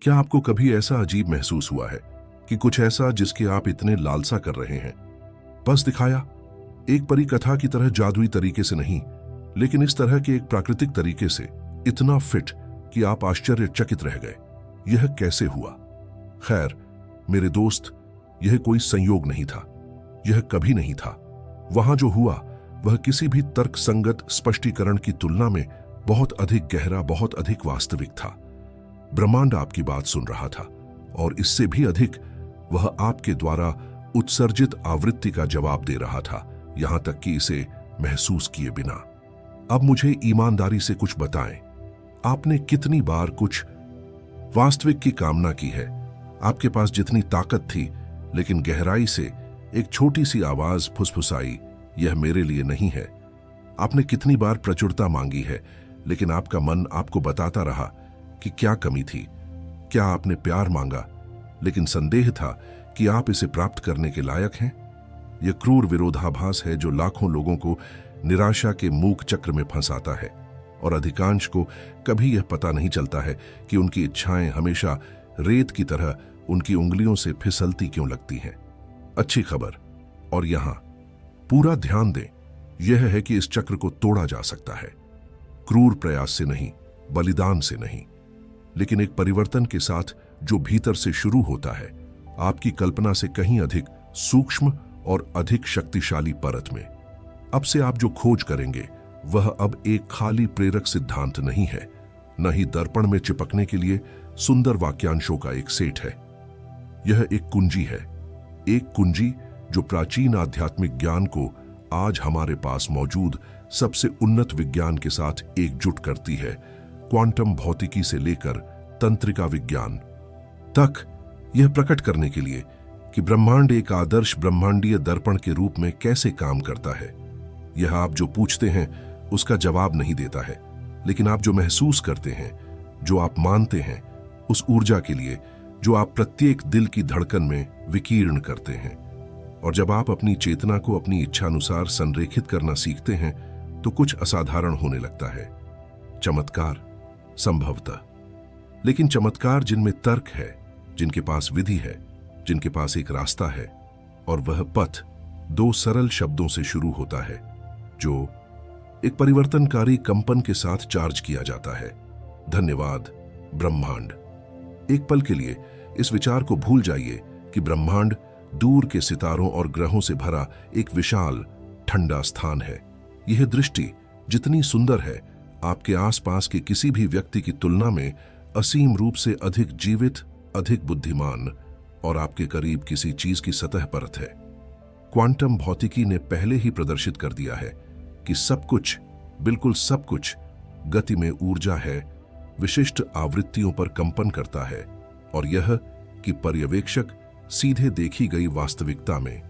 क्या आपको कभी ऐसा अजीब महसूस हुआ है कि कुछ ऐसा जिसके आप इतने लालसा कर रहे हैं बस दिखाया, एक परी कथा की तरह जादुई तरीके से नहीं, लेकिन इस तरह के एक प्राकृतिक तरीके से, इतना फिट कि आप आश्चर्यचकित रह गए। यह कैसे हुआ? खैर मेरे दोस्त, यह कोई संयोग नहीं था, यह कभी नहीं था। वहां जो हुआ वह किसी भी तर्कसंगत स्पष्टीकरण की तुलना में बहुत अधिक गहरा, बहुत अधिक वास्तविक था। ब्रह्मांड आपकी बात सुन रहा था, और इससे भी अधिक वह आपके द्वारा उत्सर्जित आवृत्ति का जवाब दे रहा था, यहां तक कि इसे महसूस किए बिना। अब मुझे ईमानदारी से कुछ बताएं, आपने कितनी बार कुछ वास्तविक की कामना की है? आपके पास जितनी ताकत थी, लेकिन गहराई से एक छोटी सी आवाज फुसफुसाई, यह मेरे लिए नहीं है। आपने कितनी बार प्रचुरता मांगी है, लेकिन आपका मन आपको बताता रहा कि क्या कमी थी। क्या आपने प्यार मांगा, लेकिन संदेह था कि आप इसे प्राप्त करने के लायक हैं? यह क्रूर विरोधाभास है जो लाखों लोगों को निराशा के मूक चक्र में फंसाता है, और अधिकांश को कभी यह पता नहीं चलता है कि उनकी इच्छाएं हमेशा रेत की तरह उनकी उंगलियों से फिसलती क्यों लगती हैं। अच्छी खबर, और यहां पूरा ध्यान दें, यह है कि इस चक्र को तोड़ा जा सकता है, क्रूर प्रयास से नहीं, बलिदान से नहीं, लेकिन एक परिवर्तन के साथ जो भीतर से शुरू होता है, आपकी कल्पना से कहीं अधिक सूक्ष्म और अधिक शक्तिशाली परत में। अब से आप जो खोज करेंगे वह अब एक खाली प्रेरक सिद्धांत नहीं है, न ही दर्पण में चिपकने के लिए सुंदर वाक्यांशों का एक सेट है। यह एक कुंजी है, एक कुंजी जो प्राचीन आध्यात्मिक ज्ञान को आज हमारे पास मौजूद सबसे उन्नत विज्ञान के साथ एकजुट करती है। क्वांटम भौतिकी से लेकर तंत्रिका विज्ञान तक, यह प्रकट करने के लिए कि ब्रह्मांड एक आदर्श ब्रह्मांडीय दर्पण के रूप में कैसे काम करता है। यह आप जो पूछते हैं उसका जवाब नहीं देता है, लेकिन आप जो महसूस करते हैं, जो आप मानते हैं, उस ऊर्जा के लिए जो आप प्रत्येक दिल की धड़कन में विकीर्ण करते हैं। और जब आप अपनी चेतना को अपनी इच्छानुसार संरेखित करना सीखते हैं तो कुछ असाधारण होने लगता है। चमत्कार संभवतः, लेकिन चमत्कार जिनमें तर्क है, जिनके पास विधि है, जिनके पास एक रास्ता है, और वह पथ दो सरल शब्दों से शुरू होता है जो एक परिवर्तनकारी कंपन के साथ चार्ज किया जाता है। धन्यवाद ब्रह्मांड। एक पल के लिए इस विचार को भूल जाइए कि ब्रह्मांड दूर के सितारों और ग्रहों से भरा एक विशाल ठंडा स्थान है। यह दृष्टि जितनी सुंदर है, आपके आसपास के किसी भी व्यक्ति की तुलना में असीम रूप से अधिक जीवित, अधिक बुद्धिमान और आपके करीब किसी चीज की सतह परत है। क्वांटम भौतिकी ने पहले ही प्रदर्शित कर दिया है कि सब कुछ, बिल्कुल सब कुछ गति में ऊर्जा है, विशिष्ट आवृत्तियों पर कंपन करता है, और यह कि पर्यवेक्षक सीधे देखी गई वास्तविकता में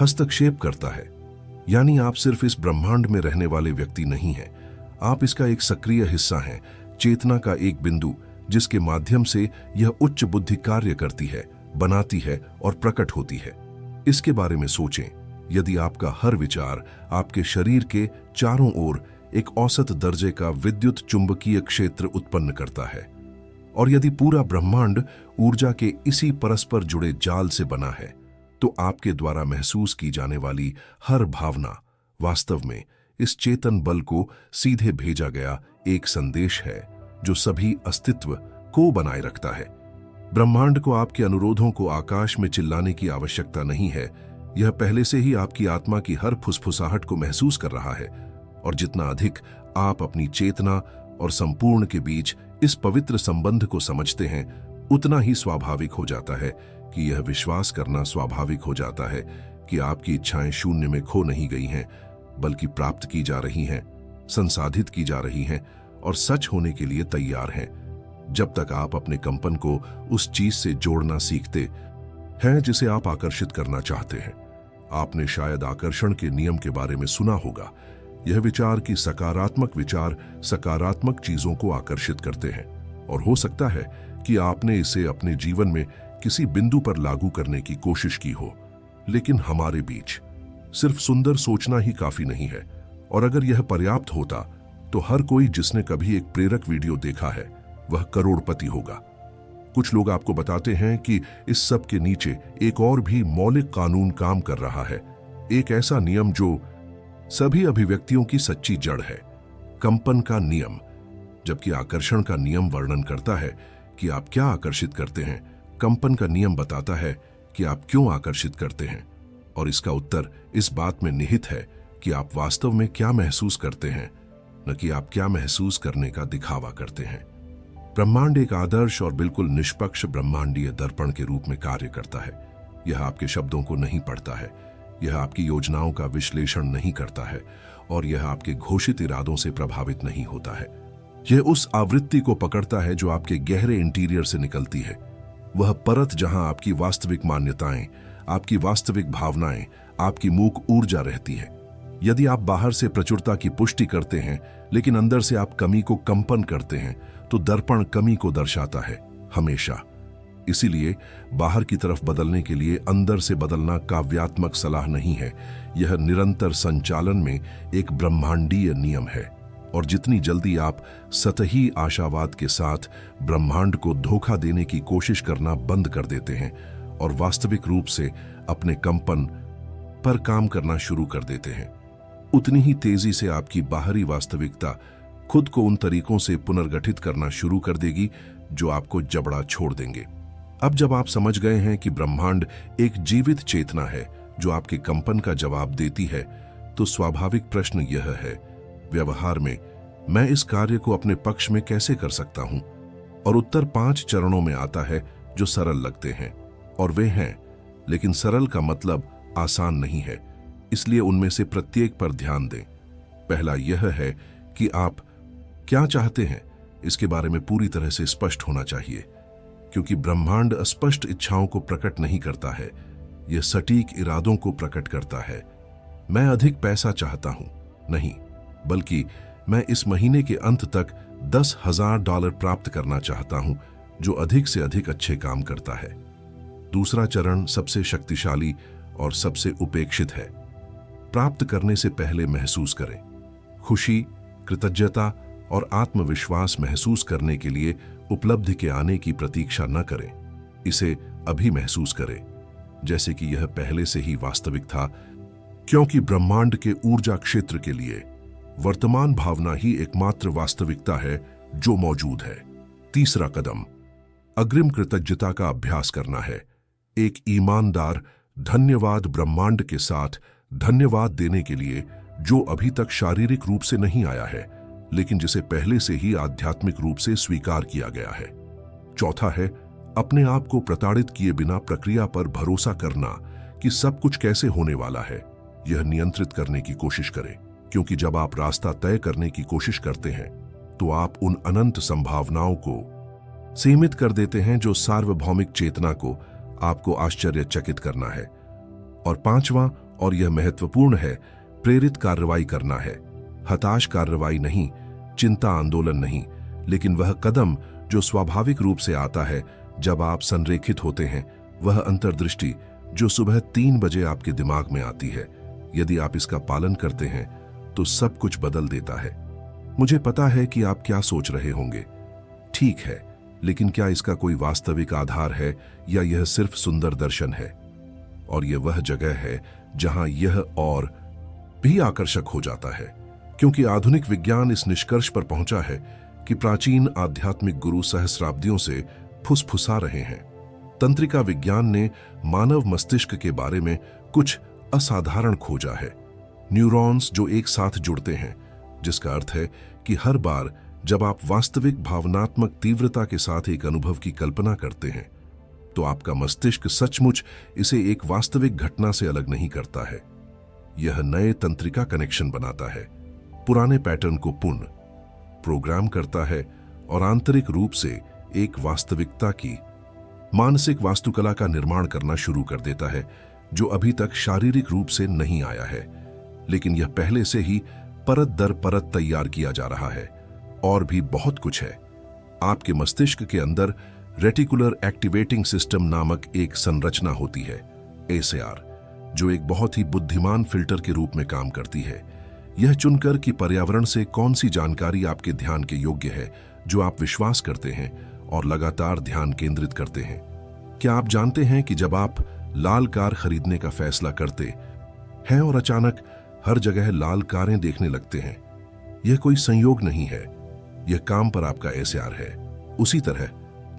हस्तक्षेप करता है। यानी आप सिर्फ इस ब्रह्मांड में रहने वाले व्यक्ति नहीं हैं, आप इसका एक सक्रिय हिस्सा हैं, चेतना का एक बिंदु जिसके माध्यम से यह उच्च बुद्धि कार्य करती है, बनाती है और प्रकट होती है। इसके बारे में सोचें, यदि आपका हर विचार आपके शरीर के चारों ओर एक औसत दर्जे का विद्युत चुंबकीय क्षेत्र उत्पन्न करता है, और यदि पूरा ब्रह्मांड ऊर्जा के इसी परस्पर जुड़े जाल से बना है, तो आपके द्वारा महसूस की जाने वाली हर भावना वास्तव में इस चेतन बल को सीधे भेजा गया एक संदेश है जो सभी अस्तित्व को बनाए रखता है। ब्रह्मांड को आपके अनुरोधों को आकाश में चिल्लाने की आवश्यकता नहीं है, यह पहले से ही आपकी आत्मा की हर फुसफुसाहट को महसूस कर रहा है। और जितना अधिक आप अपनी चेतना और संपूर्ण के बीच इस पवित्र संबंध को समझते हैं, उतना ही स्वाभाविक हो जाता है कि यह विश्वास करना स्वाभाविक हो जाता है कि आपकी इच्छाएं शून्य में खो नहीं गई हैं, बल्कि प्राप्त की जा रही हैं, संसाधित की जा रही हैं और सच होने के लिए तैयार हैं। जब तक आप अपने कंपन को उस चीज से जोड़ना सीखते हैं जिसे आप आकर्षित करना चाहते हैं। आपने शायद आकर्षण के नियम के बारे में सुना होगा। यह विचार कि सकारात्मक विचार सकारात्मक चीजों को आकर्षित करते हैं, और हो सकता है कि आपने इसे अपने जीवन में किसी बिंदु पर लागू करने की कोशिश की हो, लेकिन हमारे बीच सिर्फ सुंदर सोचना ही काफी नहीं है। और अगर यह पर्याप्त होता तो हर कोई जिसने कभी एक प्रेरक वीडियो देखा है वह करोड़पति होगा। कुछ लोग आपको बताते हैं कि इस सब के नीचे एक और भी मौलिक कानून काम कर रहा है, एक ऐसा नियम जो सभी अभिव्यक्तियों की सच्ची जड़ है, कंपन का नियम। जबकि आकर्षण का नियम वर्णन करता है कि आप क्या आकर्षित करते हैं, कंपन का नियम बताता है कि आप क्यों आकर्षित करते हैं, और इसका उत्तर इस बात में निहित है कि आप वास्तव में क्या महसूस करते हैं, न कि आप क्या महसूस करने का दिखावा करते हैं। ब्रह्मांड एक आदर्श और बिल्कुल निष्पक्ष ब्रह्मांडीय दर्पण के रूप में कार्य करता है। यह आपके शब्दों को नहीं पढ़ता है, यह आपकी योजनाओं का विश्लेषण नहीं करता है, और यह आपके घोषित इरादों से प्रभावित नहीं होता है। यह उस आवृत्ति को पकड़ता है जो आपके गहरे इंटीरियर से निकलती है, वह परत जहां आपकी वास्तविक मान्यताएं, आपकी वास्तविक भावनाएं, आपकी मूक ऊर्जा रहती है। यदि आप बाहर से प्रचुरता की पुष्टि करते हैं लेकिन अंदर से आप कमी को कंपन करते हैं, तो दर्पण कमी को दर्शाता है, हमेशा। इसीलिए बाहर की तरफ बदलने के लिए अंदर से बदलना काव्यात्मक सलाह नहीं है, यह निरंतर संचालन में एक ब्रह्मांडीय नियम है। और जितनी जल्दी आप सतही आशावाद के साथ ब्रह्मांड को धोखा देने की कोशिश करना बंद कर देते हैं और वास्तविक रूप से अपने कंपन पर काम करना शुरू कर देते हैं, उतनी ही तेजी से आपकी बाहरी वास्तविकता खुद को उन तरीकों से पुनर्गठित करना शुरू कर देगी जो आपको जबड़ा छोड़ देंगे। अब जब आप समझ गए हैं कि ब्रह्मांड एक जीवित चेतना है जो आपके कंपन का जवाब देती है, तो स्वाभाविक प्रश्न यह है, व्यवहार में मैं इस कार्य को अपने पक्ष में कैसे कर सकता हूं? और उत्तर 5 चरणों में आता है जो सरल लगते हैं, और वे हैं, लेकिन सरल का मतलब आसान नहीं है, इसलिए उनमें से प्रत्येक पर ध्यान दें। पहला यह है कि आप क्या चाहते हैं, इसके बारे में पूरी तरह से स्पष्ट होना चाहिए, क्योंकि ब्रह्मांड अस्पष्ट इच्छाओं को प्रकट नहीं करता है, यह सटीक इरादों को प्रकट करता है। मैं अधिक पैसा चाहता हूं, नहीं, बल्कि मैं इस महीने के अंत तक $10,000 प्राप्त करना चाहता हूं, जो अधिक से अधिक अच्छे काम करता है। दूसरा चरण सबसे शक्तिशाली और सबसे उपेक्षित है। प्राप्त करने से पहले महसूस करें। खुशी, कृतज्ञता और आत्मविश्वास महसूस करने के लिए उपलब्धि के आने की प्रतीक्षा न करें, इसे अभी महसूस करें, जैसे कि यह पहले से ही वास्तविक था, क्योंकि ब्रह्मांड के ऊर्जा क्षेत्र के लिए वर्तमान भावना ही एकमात्र वास्तविकता है जो मौजूद है। तीसरा कदम अग्रिम कृतज्ञता का अभ्यास करना है। एक ईमानदार धन्यवाद ब्रह्मांड के साथ धन्यवाद देने के लिए जो अभी तक शारीरिक रूप से नहीं आया है, लेकिन जिसे पहले से ही आध्यात्मिक रूप से स्वीकार किया गया है। चौथा है अपने आप को प्रताड़ित किए बिना प्रक्रिया पर भरोसा करना कि सब कुछ कैसे होने वाला है, यह नियंत्रित करने की कोशिश करें, क्योंकि जब आप रास्ता तय करने की कोशिश करते हैं तो आप उन अनंत संभावनाओं को सीमित कर देते हैं जो सार्वभौमिक चेतना को आपको आश्चर्यचकित करना है। और पांचवां, और यह महत्वपूर्ण है, प्रेरित कार्रवाई करना है। हताश कार्रवाई नहीं, चिंता आंदोलन नहीं, लेकिन वह कदम जो स्वाभाविक रूप से आता है जब आप संरेखित होते हैं, वह अंतर्दृष्टि जो सुबह 3 बजे आपके दिमाग में आती है। यदि आप इसका पालन करते हैं तो सब कुछ बदल देता है। मुझे पता है कि आप क्या सोच रहे होंगे, ठीक है, लेकिन क्या इसका कोई वास्तविक आधार है या यह सिर्फ सुंदर दर्शन है? और यह वह जगह है जहां यह और भी आकर्षक हो जाता है, क्योंकि आधुनिक विज्ञान इस निष्कर्ष पर पहुंचा है कि प्राचीन आध्यात्मिक गुरु सहस्राब्दियों से फुसफुसा रहे हैं। तंत्रिका विज्ञान ने मानव मस्तिष्क के बारे में कुछ असाधारण खोजा है। न्यूरॉन्स जो एक साथ जुड़ते हैं, जिसका अर्थ है कि हर बार जब आप वास्तविक भावनात्मक तीव्रता के साथ एक अनुभव की कल्पना करते हैं, तो आपका मस्तिष्क सचमुच इसे एक वास्तविक घटना से अलग नहीं करता है। यह नए तंत्रिका कनेक्शन बनाता है, पुराने पैटर्न को पुनः प्रोग्राम करता है और आंतरिक रूप से एक वास्तविकता की मानसिक वास्तुकला का निर्माण करना शुरू कर देता है, जो अभी तक शारीरिक रूप से नहीं आया है, लेकिन यह पहले से ही परत दर परत तैयार किया जा रहा है। और भी बहुत कुछ है। आपके मस्तिष्क के अंदर रेटिकुलर एक्टिवेटिंग सिस्टम नामक एक संरचना होती है, ACR, जो एक बहुत ही बुद्धिमान फिल्टर के रूप में काम करती है। यह चुनकर कि पर्यावरण से कौन सी जानकारी आपके ध्यान के योग्य है, जो आप विश्वास करते हैं, और लगातार ध्यान केंद्रित करते हैं। क्या आप जानते हैं कि जब आप लाल कार खरीदने का फैसला करते हैं और अचानक हर जगह लाल कारें देखने लगते हैं, यह कोई संयोग नहीं है, यह काम पर आपका एहसास है। उसी तरह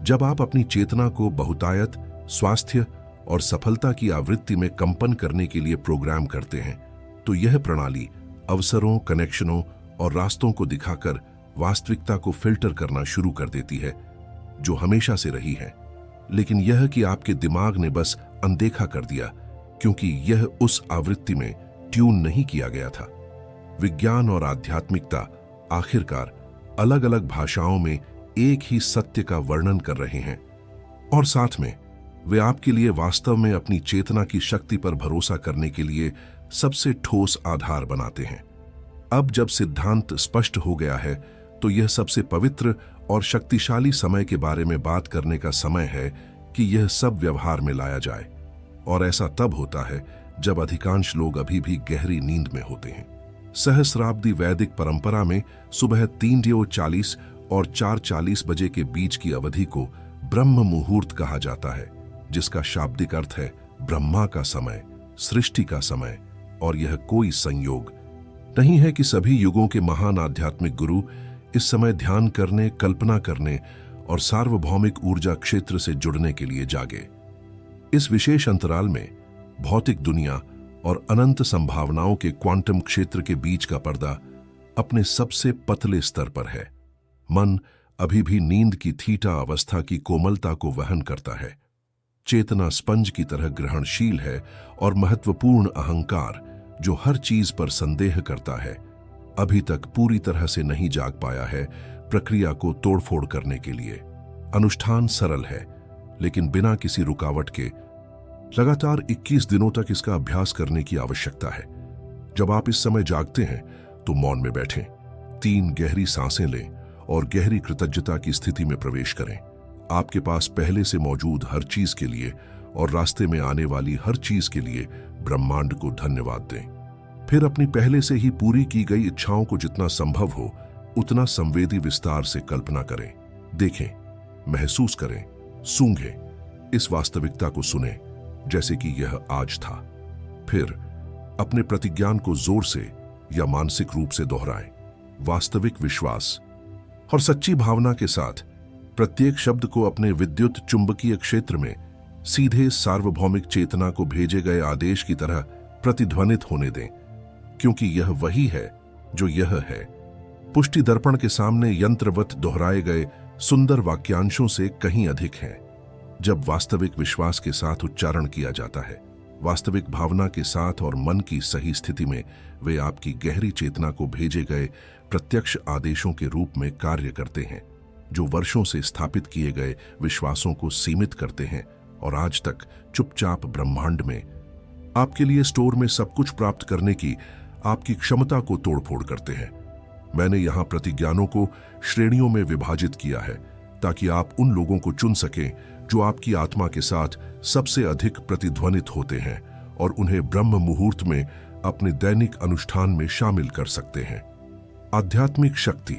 जब आप अपनी चेतना को बहुतायत, स्वास्थ्य और सफलता की आवृत्ति में कंपन करने के लिए प्रोग्राम करते हैं, तो यह प्रणाली अवसरों, कनेक्शनों और रास्तों को दिखाकर वास्तविकता को फिल्टर करना शुरू कर देती है, जो हमेशा से रही है, लेकिन यह कि आपके दिमाग ने बस अनदेखा कर दिया क्योंकि यह उस आवृत्ति में ट्यून नहीं किया गया था। विज्ञान और आध्यात्मिकता आखिरकार अलग अलग भाषाओं में एक ही सत्य का वर्णन कर रहे हैं, और साथ में वे आपके लिए वास्तव में अपनी चेतना की शक्ति पर भरोसा करने के लिए सबसे ठोस आधार बनाते हैं। अब जब सिद्धांत स्पष्ट हो गया है, तो यह सबसे पवित्र और शक्तिशाली समय के बारे में बात करने का समय है कि यह सब व्यवहार में लाया जाए। और ऐसा तब होता है जब अधिकांश लोग अभी भी गहरी नींद में होते हैं। सहस्राब्दी वैदिक परंपरा में सुबह 3:40 और 4:40 बजे के बीच की अवधि को ब्रह्म मुहूर्त कहा जाता है, जिसका शाब्दिक अर्थ है ब्रह्मा का समय, सृष्टि का समय। और यह कोई संयोग नहीं है कि सभी युगों के महान आध्यात्मिक गुरु इस समय ध्यान करने, कल्पना करने और सार्वभौमिक ऊर्जा क्षेत्र से जुड़ने के लिए जागे। इस विशेष अंतराल में भौतिक दुनिया और अनंत संभावनाओं के क्वांटम क्षेत्र के बीच का पर्दा अपने सबसे पतले स्तर पर है। मन अभी भी नींद की थीटा अवस्था की कोमलता को वहन करता है। चेतना स्पंज की तरह ग्रहणशील है और महत्वपूर्ण अहंकार, जो हर चीज पर संदेह करता है, अभी तक पूरी तरह से नहीं जाग पाया है प्रक्रिया को तोड़फोड़ करने के लिए। अनुष्ठान सरल है, लेकिन बिना किसी रुकावट के लगातार 21 दिनों तक इसका अभ्यास करने की आवश्यकता है। जब आप इस समय जागते हैं तो मौन में बैठें, 3 गहरी सांसें लें और गहरी कृतज्ञता की स्थिति में प्रवेश करें। आपके पास पहले से मौजूद हर चीज के लिए और रास्ते में आने वाली हर चीज के लिए ब्रह्मांड को धन्यवाद दें। फिर अपनी पहले से ही पूरी की गई इच्छाओं को जितना संभव हो उतना संवेदी विस्तार से कल्पना करें, देखें, महसूस करें, सूंघें, इस वास्तविकता को सुनें जैसे कि यह आज था। फिर अपने प्रतिज्ञान को जोर से या मानसिक रूप से दोहराएं। वास्तविक विश्वास और सच्ची भावना के साथ प्रत्येक शब्द को अपने विद्युत चुंबकीय क्षेत्र में सीधे सार्वभौमिक चेतना को भेजे गए आदेश की तरह प्रतिध्वनित होने दें, क्योंकि यह वही है जो यह है। पुष्टि दर्पण के सामने यंत्रवत दोहराए गए सुंदर वाक्यांशों से कहीं अधिक है। जब वास्तविक विश्वास के साथ उच्चारण किया जाता है, वास्तविक भावना के साथ और मन की सही स्थिति में, वे आपकी गहरी चेतना को भेजे गए प्रत्यक्ष आदेशों के रूप में कार्य करते हैं, जो वर्षों से स्थापित किए गए विश्वासों को सीमित करते हैं और आज तक चुपचाप ब्रह्मांड में आपके लिए स्टोर में सब कुछ प्राप्त करने की आपकी क्षमता को तोड़फोड़ करते हैं। मैंने यहां प्रतिज्ञानों को श्रेणियों में विभाजित किया है ताकि आप उन लोगों को चुन सकें जो आपकी आत्मा के साथ सबसे अधिक प्रतिध्वनित होते हैं और उन्हें ब्रह्म मुहूर्त में अपने दैनिक अनुष्ठान में शामिल कर सकते हैं। आध्यात्मिक शक्ति।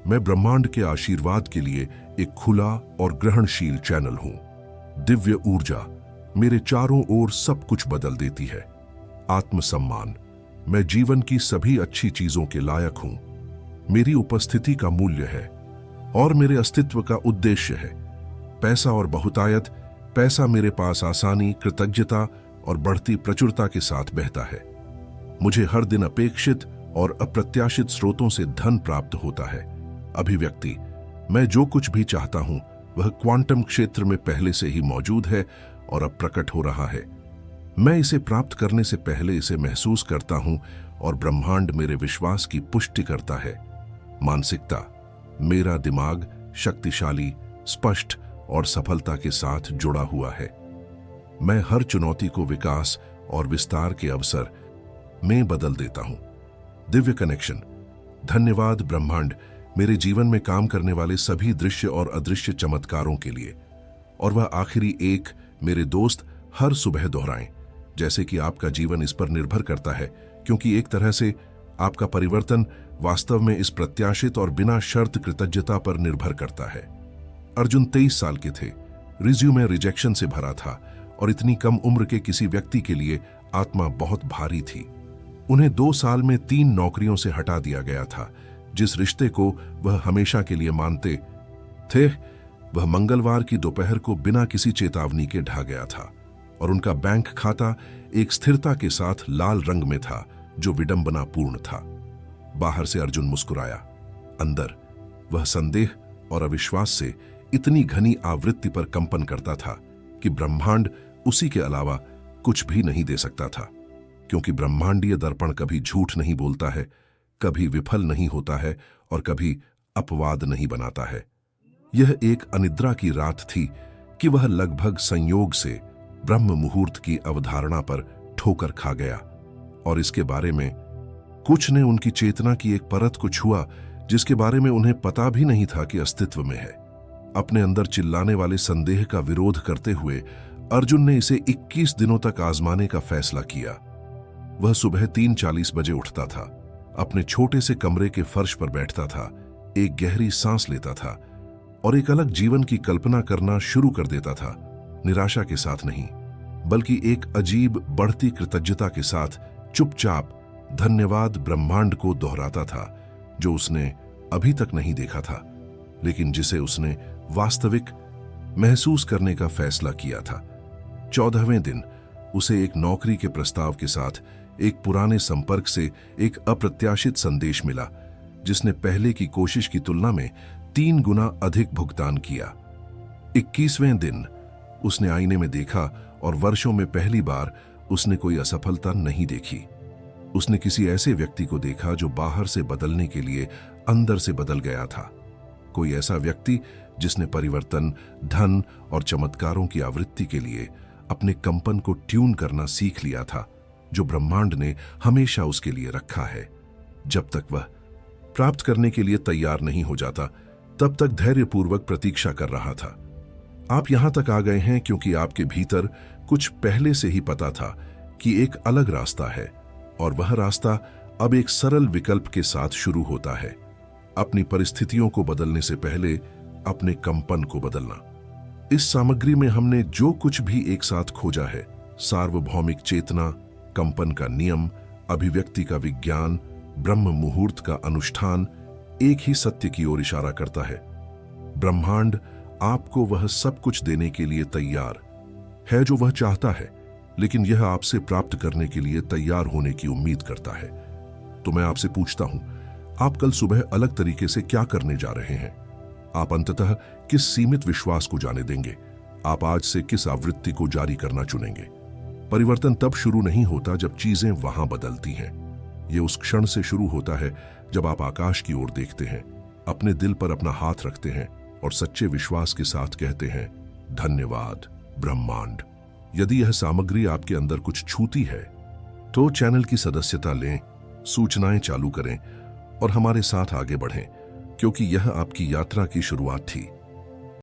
मैं ब्रह्मांड के आशीर्वाद के लिए एक खुला और ग्रहणशील चैनल हूं। दिव्य ऊर्जा मेरे चारों ओर सब कुछ बदल देती है। आत्मसम्मान। मैं जीवन की सभी अच्छी चीजों के लायक हूं। मेरी उपस्थिति का मूल्य है और मेरे अस्तित्व का उद्देश्य है। पैसा और बहुतायत। पैसा मेरे पास आसानी, कृतज्ञता और बढ़ती प्रचुरता के साथ बहता है। मुझे हर दिन अपेक्षित और अप्रत्याशित स्रोतों से धन प्राप्त होता है। अभिव्यक्ति। मैं जो कुछ भी चाहता हूं वह क्वांटम क्षेत्र में पहले से ही मौजूद है और अब प्रकट हो रहा है। मैं इसे प्राप्त करने से पहले इसे महसूस करता हूं और ब्रह्मांड मेरे विश्वास की पुष्टि करता है। मानसिकता। मेरा दिमाग शक्तिशाली, स्पष्ट और सफलता के साथ जुड़ा हुआ है। मैं हर चुनौती को विकास और विस्तार के अवसर में बदल देता हूं। दिव्य कनेक्शन। धन्यवाद ब्रह्मांड मेरे जीवन में काम करने वाले सभी दृश्य और अदृश्य चमत्कारों के लिए। और वह आखिरी एक मेरे दोस्त हर सुबह दोहराएं, जैसे कि आपका जीवन इस पर निर्भर करता है, क्योंकि एक तरह से आपका परिवर्तन वास्तव में इस प्रत्याशित और बिना शर्त कृतज्ञता पर निर्भर करता है। अर्जुन 23 साल के थे, रिज्यूमे रिजेक्शन से भरा था और इतनी कम उम्र के किसी व्यक्ति के लिए आत्मा बहुत भारी थी। उन्हें 2 साल में 3 नौकरियों से हटा दिया गया था। जिस रिश्ते को वह हमेशा के लिए मानते थे, वह मंगलवार की दोपहर को बिना किसी चेतावनी के ढह गया था और उनका बैंक खाता एक स्थिरता के साथ लाल रंग में था जो विडंबनापूर्ण था। बाहर से अर्जुन मुस्कुराया, अंदर वह संदेह और अविश्वास से इतनी घनी आवृत्ति पर कंपन करता था कि ब्रह्मांड उसी के अलावा कुछ भी नहीं दे सकता था, क्योंकि ब्रह्मांडीय दर्पण कभी झूठ नहीं बोलता है, कभी विफल नहीं होता है और कभी अपवाद नहीं बनाता है। यह एक अनिद्रा की रात थी कि वह लगभग संयोग से ब्रह्म मुहूर्त की अवधारणा पर ठोकर खा गया और इसके बारे में कुछ ने उनकी चेतना की एक परत को छुआ जिसके बारे में उन्हें पता भी नहीं था कि अस्तित्व में है। अपने अंदर चिल्लाने वाले संदेह का विरोध करते हुए अर्जुन ने इसे 21 दिनों तक आजमाने का फैसला किया। वह सुबह 3:40 बजे उठता था, अपने छोटे से कमरे के फर्श पर बैठता था, एक गहरी सांस लेता था और एक अलग जीवन की कल्पना करना शुरू कर देता था। निराशा के साथ नहीं, बल्कि एक अजीब बढ़ती कृतज्ञता के साथ चुपचाप धन्यवाद ब्रह्मांड को दोहराता था, जो उसने अभी तक नहीं देखा था, लेकिन जिसे उसने वास्तविक महसूस करने का फैसला किया था। 14वें दिन उसे एक नौकरी के प्रस्ताव के साथ एक पुराने संपर्क से एक अप्रत्याशित संदेश मिला, जिसने पहले की कोशिश की तुलना में 3 गुना अधिक भुगतान किया। 21वें दिन उसने आईने में देखा और वर्षों में पहली बार उसने कोई असफलता नहीं देखी। उसने किसी ऐसे व्यक्ति को देखा जो बाहर से बदलने के लिए अंदर से बदल गया था। कोई ऐसा व्यक्ति जिसने परिवर्तन, धन और चमत्कारों की आवृत्ति के लिए अपने कंपन को ट्यून करना सीख लिया था, जो ब्रह्मांड ने हमेशा उसके लिए रखा है। जब तक वह प्राप्त करने के लिए तैयार नहीं हो जाता, तब तक धैर्यपूर्वक प्रतीक्षा कर रहा था। आप यहां तक आ गए हैं क्योंकि आपके भीतर कुछ पहले से ही पता था कि एक अलग रास्ता है, और वह रास्ता अब एक सरल विकल्प के साथ शुरू होता है। अपनी परिस्थितियों को बदलने से पहले अपने कंपन को बदलना। इस सामग्री में हमने जो कुछ भी एक साथ खोजा है, सार्वभौमिक चेतना, कंपन का नियम, अभिव्यक्ति का विज्ञान, ब्रह्म मुहूर्त का अनुष्ठान, एक ही सत्य की ओर इशारा करता है। ब्रह्मांड आपको वह सब कुछ देने के लिए तैयार है जो वह चाहता है, लेकिन यह आपसे प्राप्त करने के लिए तैयार होने की उम्मीद करता है। तो मैं आपसे पूछता हूं, आप कल सुबह अलग तरीके से क्या करने जा रहे हैं? आप अंततः किस सीमित विश्वास को जाने देंगे? आप आज से किस आवृत्ति को जारी करना चुनेंगे? परिवर्तन तब शुरू नहीं होता जब चीजें वहां बदलती हैं। यह उस क्षण से शुरू होता है जब आप आकाश की ओर देखते हैं, अपने दिल पर अपना हाथ रखते हैं और सच्चे विश्वास के साथ कहते हैं, धन्यवाद ब्रह्मांड। यदि यह सामग्री आपके अंदर कुछ छूती है तो चैनल की सदस्यता लें, सूचनाएं चालू करें और हमारे साथ आगे बढ़ें, क्योंकि यह आपकी यात्रा की शुरुआत थी।